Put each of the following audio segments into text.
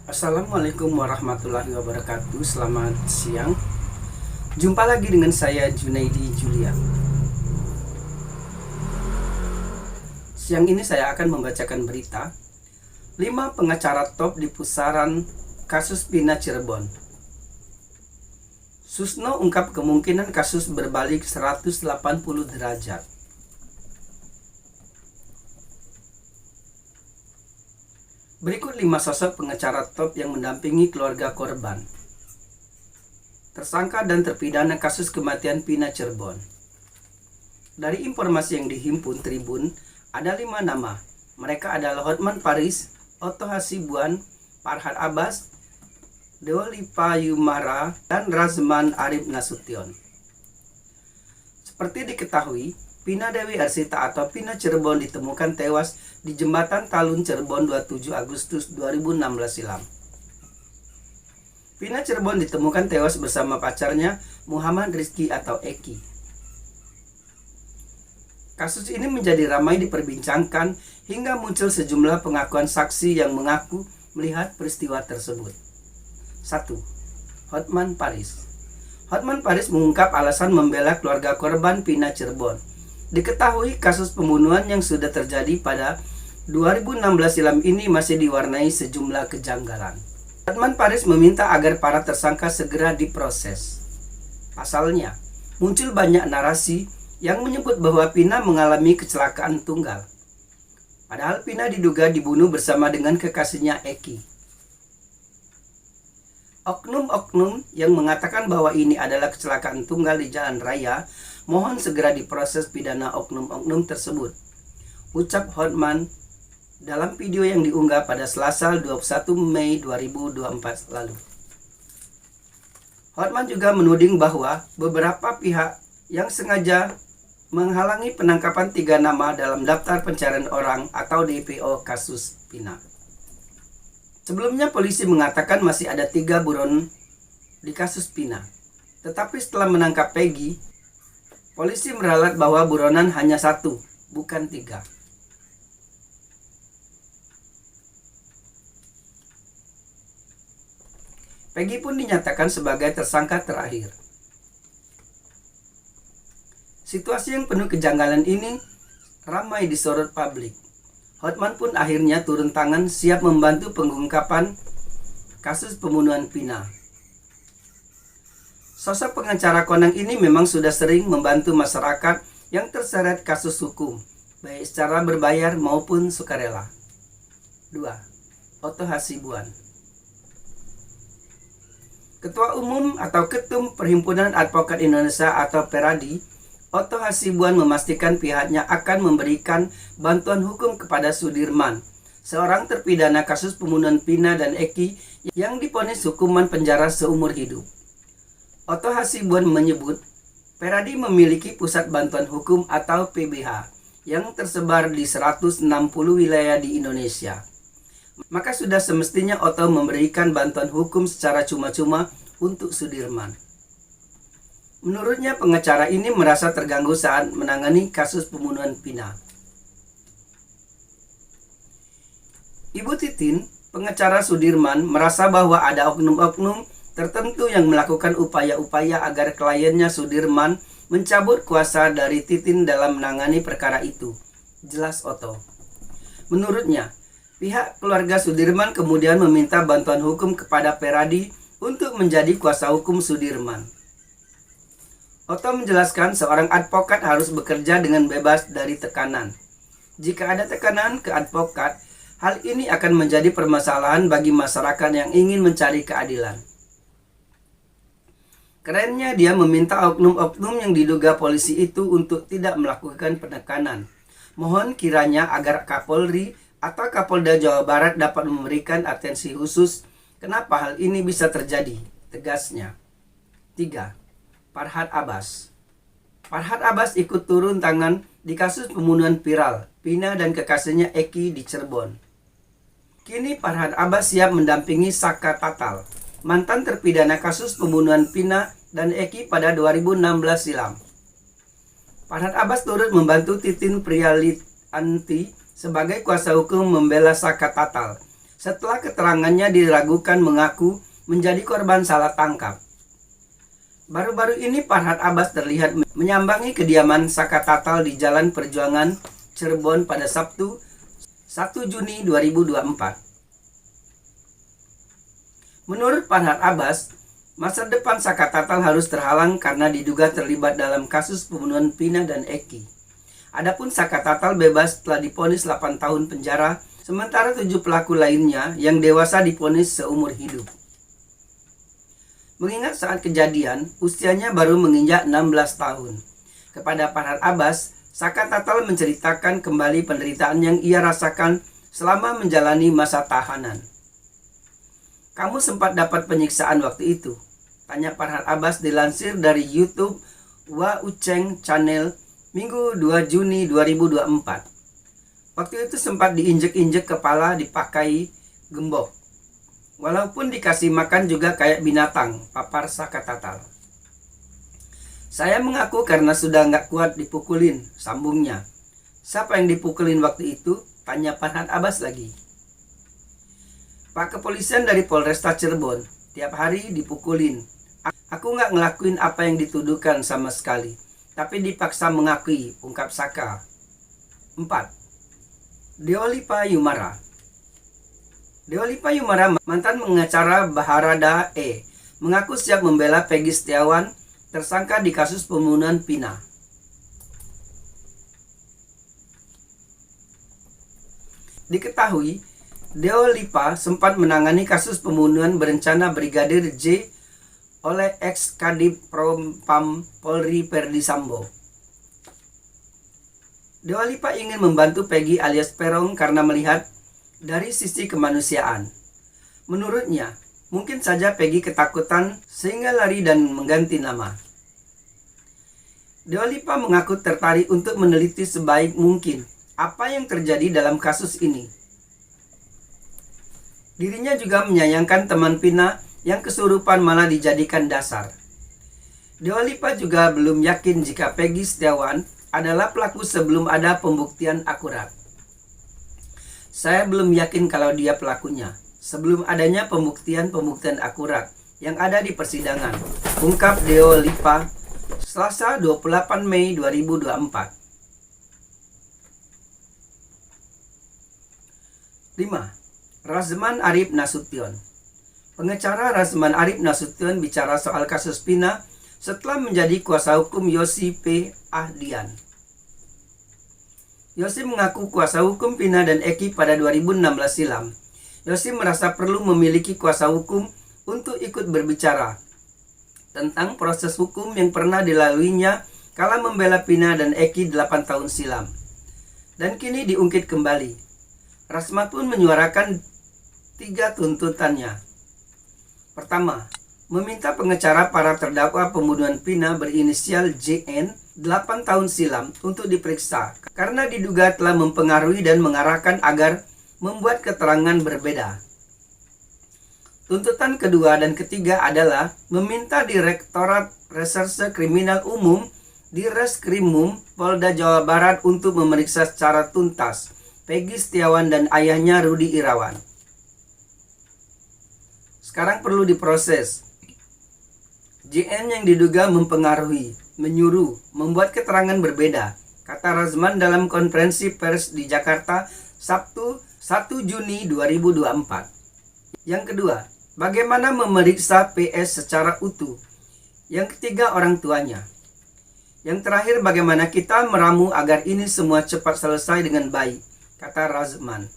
Assalamualaikum warahmatullahi wabarakatuh. Selamat siang. Jumpa lagi dengan saya Junaidi Julia. Siang ini saya akan membacakan berita 5 pengacara top di pusaran kasus Pina Cirebon. Susno ungkap kemungkinan kasus berbalik 180 derajat. Berikut 5 sosok pengacara top yang mendampingi keluarga korban, tersangka dan terpidana kasus kematian Pina Cirebon. Dari informasi yang dihimpun Tribun, ada 5 nama. Mereka adalah Hotman Paris, Otto Hasibuan, Farhad Abbas, Deolipa Yumara, dan Razman Arif Nasution. Seperti diketahui, Pina Dewi Arsita atau Pina Cirebon ditemukan tewas di Jembatan Talun Cirebon 27 Agustus 2016 silam. Pina Cirebon ditemukan tewas bersama pacarnya Muhammad Rizki atau Eki. Kasus ini menjadi ramai diperbincangkan hingga muncul sejumlah pengakuan saksi yang mengaku melihat peristiwa tersebut. 1. Hotman Paris. Hotman Paris mengungkap alasan membela keluarga korban Pina Cirebon. Diketahui kasus pembunuhan yang sudah terjadi pada 2016 silam ini masih diwarnai sejumlah kejanggalan. Hotman Paris meminta agar para tersangka segera diproses. Pasalnya, muncul banyak narasi yang menyebut bahwa Pina mengalami kecelakaan tunggal. Padahal Pina diduga dibunuh bersama dengan kekasihnya Eki. Oknum-oknum yang mengatakan bahwa ini adalah kecelakaan tunggal di jalan raya, mohon segera diproses pidana oknum-oknum tersebut, ucap Hotman dalam video yang diunggah pada Selasa 21 Mei 2024 lalu. Hotman juga menuding bahwa beberapa pihak yang sengaja menghalangi penangkapan 3 nama dalam daftar pencarian orang atau DPO kasus Pina. Sebelumnya polisi mengatakan masih ada 3 buron di kasus Pina. Tetapi setelah menangkap Peggy, polisi meralat bahwa buronan hanya 1, bukan 3. Peggy pun dinyatakan sebagai tersangka terakhir. Situasi yang penuh kejanggalan ini ramai disorot publik. Hotman pun akhirnya turun tangan siap membantu pengungkapan kasus pembunuhan Pina. Sosok pengacara kondang ini memang sudah sering membantu masyarakat yang terseret kasus hukum, baik secara berbayar maupun sukarela. 2. Otto Hasibuan. Ketua Umum atau Ketum Perhimpunan Advokat Indonesia atau Peradi, Otto Hasibuan memastikan pihaknya akan memberikan bantuan hukum kepada Sudirman, seorang terpidana kasus pembunuhan Pina dan Eki yang divonis hukuman penjara seumur hidup. Otto Hasibuan menyebut, Peradi memiliki pusat bantuan hukum atau PBH yang tersebar di 160 wilayah di Indonesia. Maka sudah semestinya Otto memberikan bantuan hukum secara cuma-cuma untuk Sudirman. Menurutnya pengacara ini merasa terganggu saat menangani kasus pembunuhan Pina. Ibu Titin, pengacara Sudirman, merasa bahwa ada oknum-oknum tertentu yang melakukan upaya-upaya agar kliennya Sudirman mencabut kuasa dari Titin dalam menangani perkara itu, jelas Otto. Menurutnya, pihak keluarga Sudirman kemudian meminta bantuan hukum kepada Peradi untuk menjadi kuasa hukum Sudirman. Otto menjelaskan seorang advokat harus bekerja dengan bebas dari tekanan. Jika ada tekanan ke advokat, hal ini akan menjadi permasalahan bagi masyarakat yang ingin mencari keadilan. Kerennya dia meminta oknum-oknum yang diduga polisi itu untuk tidak melakukan penekanan. Mohon kiranya agar Kapolri atau Kapolda Jawa Barat dapat memberikan atensi khusus kenapa hal ini bisa terjadi, tegasnya. 3. Farhad Abbas. Farhad Abbas ikut turun tangan di kasus pembunuhan viral Pina dan kekasihnya Eki di Cirebon. Kini Farhad Abbas siap mendampingi Saka Tatal, mantan terpidana kasus pembunuhan Pina dan Eki pada 2016 silam. Farhad Abbas turut membantu Titin Prialianti sebagai kuasa hukum membela Saka Tatal Setelah keterangannya diragukan mengaku menjadi korban salah tangkap. Baru-baru ini Farhad Abbas terlihat menyambangi kediaman Saka Tatal di Jalan Perjuangan, Cirebon pada Sabtu 1 Juni 2024. Menurut Farhad Abbas, masa depan Saka Tatal harus terhalang karena diduga terlibat dalam kasus pembunuhan Vina dan Eki. Adapun Saka Tatal bebas setelah divonis 8 tahun penjara, sementara 7 pelaku lainnya yang dewasa divonis seumur hidup. Mengingat saat kejadian, usianya baru menginjak 16 tahun. Kepada Farhad Abbas, Saka Tatal menceritakan kembali penderitaan yang ia rasakan selama menjalani masa tahanan. "Kamu sempat dapat penyiksaan waktu itu?" tanya Farhad Abbas dilansir dari YouTube Wa Uceng Channel Minggu 2 Juni 2024. Waktu itu sempat diinjek-injek kepala dipakai gembok. Walaupun dikasih makan juga kayak binatang, papar Saka Tatal. "Saya mengaku karena sudah nggak kuat dipukulin," sambungnya. "Siapa yang dipukulin waktu itu?" tanya Farhad Abbas lagi. "Pak kepolisian dari Polresta Cirebon, tiap hari dipukulin. Aku nggak ngelakuin apa yang dituduhkan sama sekali, tapi dipaksa mengakui," ungkap Saka. 4. Deolipa Yumara. Deolipa Yumara, mantan pengacara Baharada E, mengaku siap membela Peggy Setiawan, tersangka di kasus pembunuhan Vina. Diketahui, Deolipa sempat menangani kasus pembunuhan berencana Brigadir J oleh ex-Kadif Propam Polri Verdi Sambo. Deolipa ingin membantu Peggy alias Peron karena melihat dari sisi kemanusiaan. Menurutnya, mungkin saja Peggy ketakutan sehingga lari dan mengganti nama. Deolipa mengaku tertarik untuk meneliti sebaik mungkin apa yang terjadi dalam kasus ini. Dirinya juga menyayangkan teman Vina yang kesurupan malah dijadikan dasar. Deolipa juga belum yakin jika Peggy Setiawan adalah pelaku sebelum ada pembuktian akurat. "Saya belum yakin kalau dia pelakunya sebelum adanya pembuktian akurat yang ada di persidangan," ungkap Deolipa Selasa 28 Mei 2024. 5. Razman Arif Nasution. Pengacara Razman Arif Nasution bicara soal kasus Vina setelah menjadi kuasa hukum Yosi P. Ahdian. Yosi mengaku kuasa hukum Vina dan Eki pada 2016 silam. Yosi merasa perlu memiliki kuasa hukum untuk ikut berbicara tentang proses hukum yang pernah dilaluinya kala membela Vina dan Eki 8 tahun silam. Dan kini diungkit kembali. Razman pun menyuarakan 3 tuntutannya. Pertama, meminta pengacara para terdakwa pembunuhan Vina berinisial JN 8 tahun silam untuk diperiksa karena diduga telah mempengaruhi dan mengarahkan agar membuat keterangan berbeda. Tuntutan kedua dan ketiga adalah meminta Direktorat Reserse Kriminal Umum di Reskrimum Polda Jawa Barat untuk memeriksa secara tuntas Peggy Setiawan dan ayahnya Rudi Irawan. Sekarang perlu diproses. JN yang diduga mempengaruhi, menyuruh, membuat keterangan berbeda, kata Razman dalam konferensi pers di Jakarta Sabtu 1 Juni 2024. Yang kedua, bagaimana memeriksa PS secara utuh. Yang ketiga, orang tuanya. Yang terakhir, bagaimana kita meramu agar ini semua cepat selesai dengan baik, kata Razman.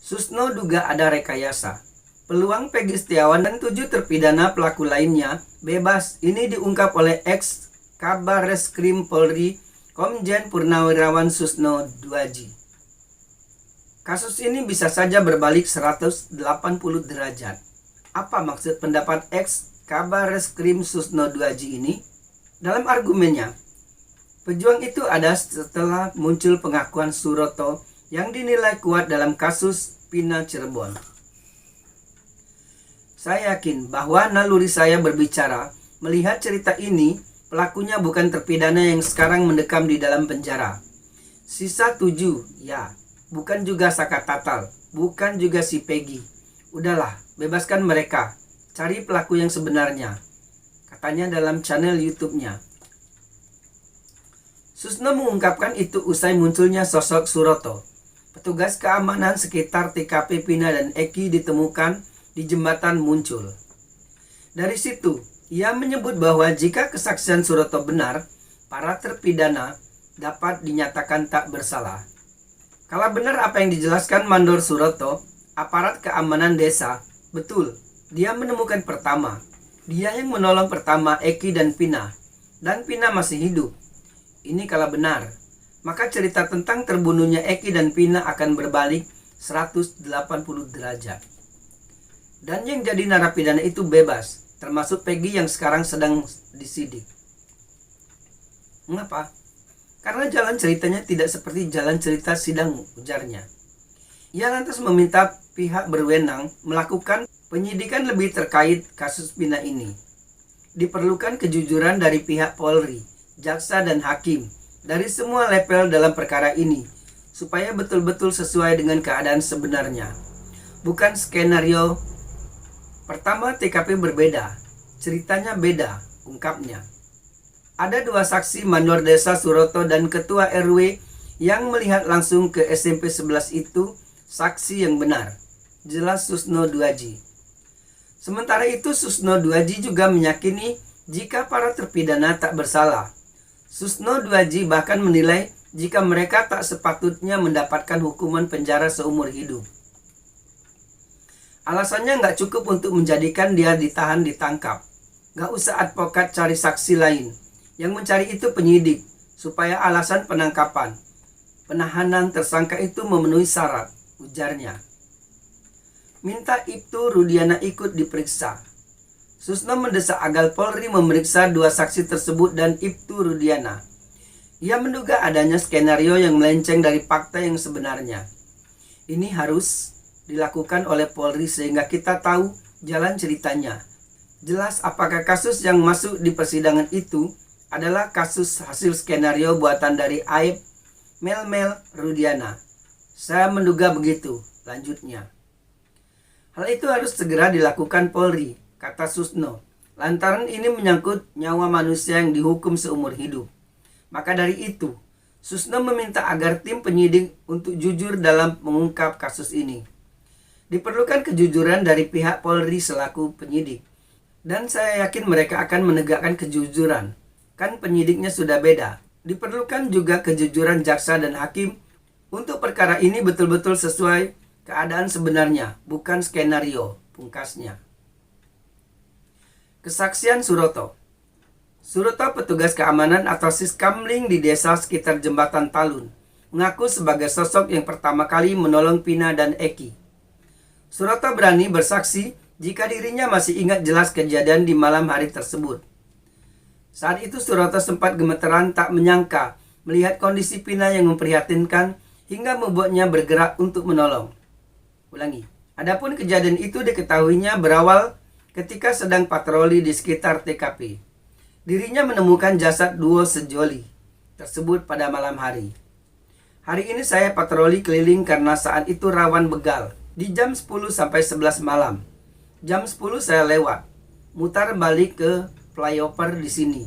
Susno duga ada rekayasa. Peluang Peggy Setiawan dan 7 terpidana pelaku lainnya bebas. Ini diungkap oleh ex Kabar Reskrim Polri Komjen Purnawirawan Susno Duaji. Kasus ini bisa saja berbalik 180 derajat. Apa maksud pendapat ex Kabar Reskrim Susno Duaji ini? Dalam argumennya, pejuang itu ada setelah muncul pengakuan Suroto yang dinilai kuat dalam kasus Vina Cirebon. Saya yakin bahwa naluri saya berbicara melihat cerita ini, pelakunya bukan terpidana yang sekarang mendekam di dalam penjara. Sisa 7, ya, bukan juga Saka Tatal. bukan juga si Peggy. Udahlah, bebaskan mereka. Cari pelaku yang sebenarnya, katanya dalam channel YouTube-nya. Susno mengungkapkan itu usai munculnya sosok Suroto. Petugas keamanan sekitar TKP Pina dan Eki ditemukan di jembatan muncul. Dari situ, ia menyebut bahwa jika kesaksian Suroto benar, para terpidana dapat dinyatakan tak bersalah. Kalau benar apa yang dijelaskan Mandor Suroto, aparat keamanan desa, betul, dia menemukan pertama. Dia yang menolong pertama Eki dan Pina. Dan Pina masih hidup. Ini kalau benar. Maka cerita tentang terbunuhnya Eki dan Pina akan berbalik 180 derajat. Dan yang jadi narapidana itu bebas, termasuk Peggy yang sekarang sedang disidik. Mengapa? Karena jalan ceritanya tidak seperti jalan cerita sidang, ujarnya. Ia lantas meminta pihak berwenang melakukan penyidikan lebih terkait kasus Pina ini. Diperlukan kejujuran dari pihak Polri, jaksa dan hakim, dari semua level dalam perkara ini, supaya betul-betul sesuai dengan keadaan sebenarnya. Bukan skenario pertama TKP berbeda, ceritanya beda, ungkapnya. Ada dua saksi Mandor Desa Suroto dan Ketua RW yang melihat langsung ke SMP 11 itu, saksi yang benar. Jelas Susno Duaji. Sementara itu Susno Duaji juga meyakini jika para terpidana tak bersalah. Susno Duaji bahkan menilai jika mereka tak sepatutnya mendapatkan hukuman penjara seumur hidup. Alasannya nggak cukup untuk menjadikan dia ditahan ditangkap. Nggak usah advokat cari saksi lain. Yang mencari itu penyidik, supaya alasan penahanan tersangka itu memenuhi syarat, ujarnya. Minta Ibtu Rudiana ikut diperiksa. Susno mendesak agar Polri memeriksa dua saksi tersebut dan Ibtu Rudiana. Ia menduga adanya skenario yang melenceng dari fakta yang sebenarnya. Ini harus dilakukan oleh Polri sehingga kita tahu jalan ceritanya. Jelas apakah kasus yang masuk di persidangan itu adalah kasus hasil skenario buatan dari Aib Melmel Rudiana. Saya menduga begitu, lanjutnya. Hal itu harus segera dilakukan Polri, kata Susno. Lantaran ini menyangkut nyawa manusia yang dihukum seumur hidup. Maka dari itu, Susno meminta agar tim penyidik untuk jujur dalam mengungkap kasus ini. Diperlukan kejujuran dari pihak Polri selaku penyidik. Dan saya yakin mereka akan menegakkan kejujuran. Kan penyidiknya sudah beda. Diperlukan juga kejujuran jaksa dan hakim untuk perkara ini betul-betul sesuai keadaan sebenarnya, bukan skenario, pungkasnya. Kesaksian Suroto. Suroto petugas keamanan atau Siskamling di desa sekitar jembatan Talun, mengaku sebagai sosok yang pertama kali menolong Pina dan Eki. Suroto berani bersaksi jika dirinya masih ingat jelas kejadian di malam hari tersebut. Saat itu Suroto sempat gemeteran tak menyangka melihat kondisi Pina yang memprihatinkan hingga membuatnya bergerak untuk menolong. Ulangi. Adapun kejadian itu diketahuinya berawal ketika sedang patroli di sekitar TKP. Dirinya menemukan jasad duo sejoli tersebut pada malam hari. Hari ini saya patroli keliling karena saat itu rawan begal di jam 10 sampai 11 malam. Jam 10 saya lewat, mutar balik ke flyover di sini.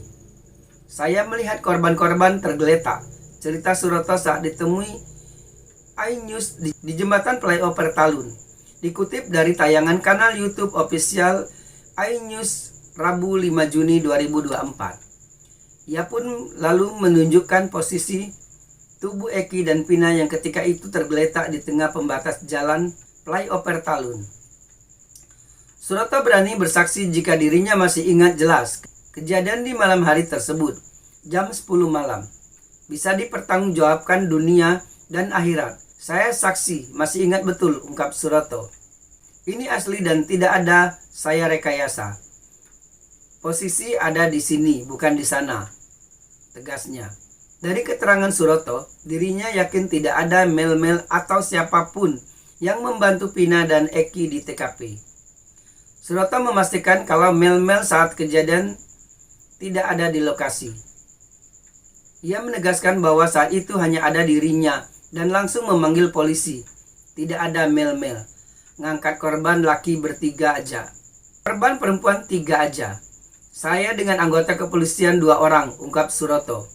Saya melihat korban-korban tergeletak. Cerita Suroto saat ditemui iNews di jembatan flyover Talun. Dikutip dari tayangan kanal YouTube official iNews Rabu 5 Juni 2024. Ia pun lalu menunjukkan posisi tubuh Eki dan Pina yang ketika itu tergeletak di tengah pembatas jalan flyover Talun. Suroto berani bersaksi jika dirinya masih ingat jelas kejadian di malam hari tersebut, jam 10 malam. Bisa dipertanggungjawabkan dunia dan akhirat. Saya saksi, masih ingat betul, ungkap Suroto. Ini asli dan tidak ada saya rekayasa. Posisi ada di sini, bukan di sana, tegasnya. Dari keterangan Suroto, dirinya yakin tidak ada Mel-Mel atau siapapun yang membantu Pina dan Eki di TKP. Suroto memastikan kalau Mel-Mel saat kejadian tidak ada di lokasi. Ia menegaskan bahwa saat itu hanya ada dirinya dan langsung memanggil polisi. Tidak ada mel-mel. Ngangkat korban laki bertiga aja. Korban perempuan 3 aja. Saya dengan anggota kepolisian 2 orang, ungkap Suroto.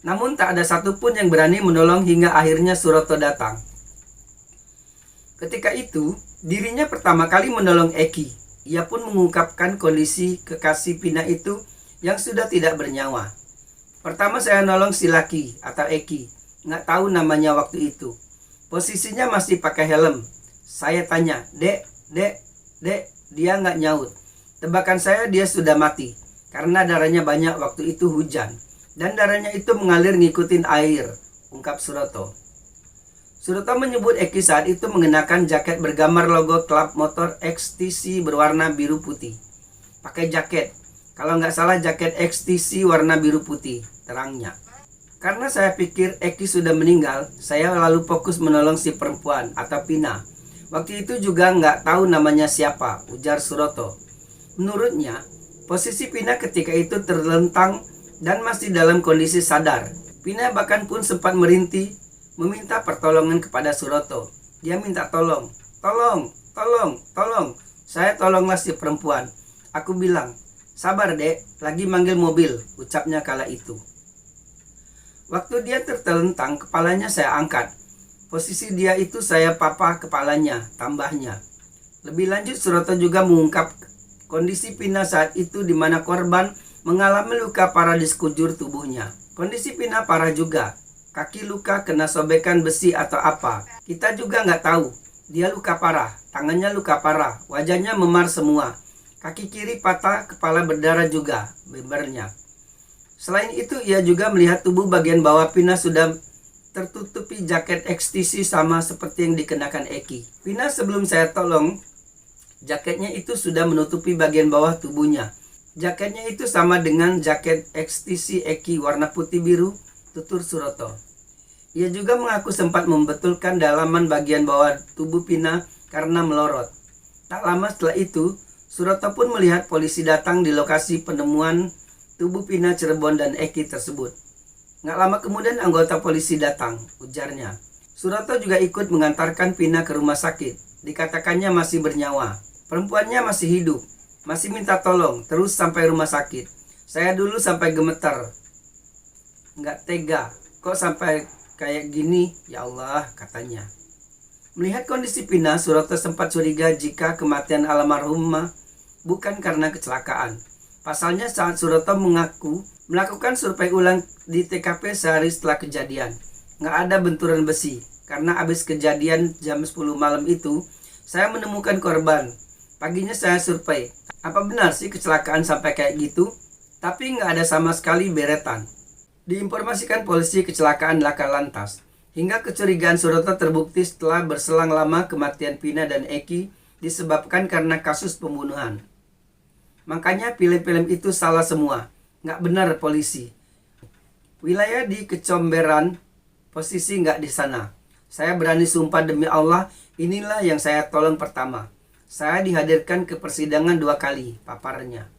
Namun tak ada satupun yang berani menolong hingga akhirnya Suroto datang. Ketika itu, dirinya pertama kali menolong Eki. Ia pun mengungkapkan kondisi kekasih Pina itu yang sudah tidak bernyawa. Pertama saya nolong si laki atau Eki. Nggak tahu namanya waktu itu. Posisinya masih pakai helm. Saya tanya, Dek, dia nggak nyaut. Tebakan saya dia sudah mati. Karena darahnya banyak waktu itu hujan. Dan darahnya itu mengalir ngikutin air, ungkap Suroto. Suroto menyebut Eki saat itu mengenakan jaket bergambar logo klub motor XTC berwarna biru putih. Pakai jaket, kalau nggak salah jaket XTC warna biru putih, terangnya. Karena saya pikir Eki sudah meninggal, saya lalu fokus menolong si perempuan atau Pina. Waktu itu juga nggak tahu namanya siapa, ujar Suroto. Menurutnya, posisi Pina ketika itu terlentang dan masih dalam kondisi sadar. Pina bahkan pun sempat merintih, meminta pertolongan kepada Suroto. Dia minta tolong. Saya tolonglah si perempuan. Aku bilang, sabar dek, lagi manggil mobil, ucapnya kala itu. Waktu dia tertelentang, kepalanya saya angkat. Posisi dia itu saya papa kepalanya, tambahnya. Lebih lanjut, Suroto juga mengungkap kondisi Pina saat itu di mana korban mengalami luka parah di sekujur tubuhnya. Kondisi Pina parah juga. Kaki luka kena sobekan besi atau apa. Kita juga nggak tahu. Dia luka parah, tangannya luka parah, wajahnya memar semua. Kaki kiri patah, kepala berdarah juga, bebernya. Selain itu, ia juga melihat tubuh bagian bawah Pina sudah tertutupi jaket XTC sama seperti yang dikenakan Eki. Pina sebelum saya tolong, jaketnya itu sudah menutupi bagian bawah tubuhnya. Jaketnya itu sama dengan jaket XTC Eki warna putih biru, tutur Suroto. Ia juga mengaku sempat membetulkan dalaman bagian bawah tubuh Pina karena melorot. Tak lama setelah itu, Suroto pun melihat polisi datang di lokasi penemuan tubuh Pina Cirebon dan Eki tersebut. Nggak lama kemudian anggota polisi datang, ujarnya. Suroto juga ikut mengantarkan Pina ke rumah sakit. Dikatakannya masih bernyawa. Perempuannya masih hidup. Masih minta tolong, terus sampai rumah sakit. Saya dulu sampai gemeter. Nggak tega, kok sampai kayak gini, ya Allah, katanya. Melihat kondisi Pina, Suroto sempat curiga jika kematian almarhumah bukan karena kecelakaan. Pasalnya saat Suroto mengaku melakukan survei ulang di TKP sehari setelah kejadian. Nggak ada benturan besi, karena habis kejadian jam 10 malam itu, saya menemukan korban. Paginya saya survei, apa benar sih kecelakaan sampai kayak gitu? Tapi nggak ada sama sekali beretan. Diinformasikan polisi kecelakaan laka lantas. Hingga kecurigaan Suroto terbukti setelah berselang lama kematian Pina dan Eki disebabkan karena kasus pembunuhan. Makanya film-film itu salah semua. Nggak benar polisi. Wilayah di Kecomberan, posisi nggak di sana. Saya berani sumpah demi Allah, inilah yang saya tolong pertama. Saya dihadirkan ke persidangan 2 kali, paparnya.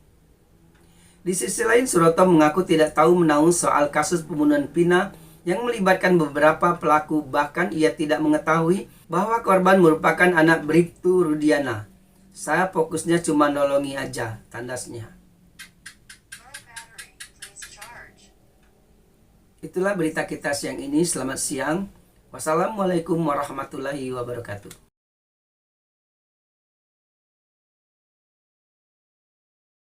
Di sisi lain, Suroto mengaku tidak tahu menahu soal kasus pembunuhan Pina yang melibatkan beberapa pelaku. Bahkan ia tidak mengetahui bahwa korban merupakan anak Bribtu Rudiana. Saya fokusnya cuma nolongi aja, tandasnya. Itulah berita kita siang ini. Selamat siang. Wassalamualaikum warahmatullahi wabarakatuh.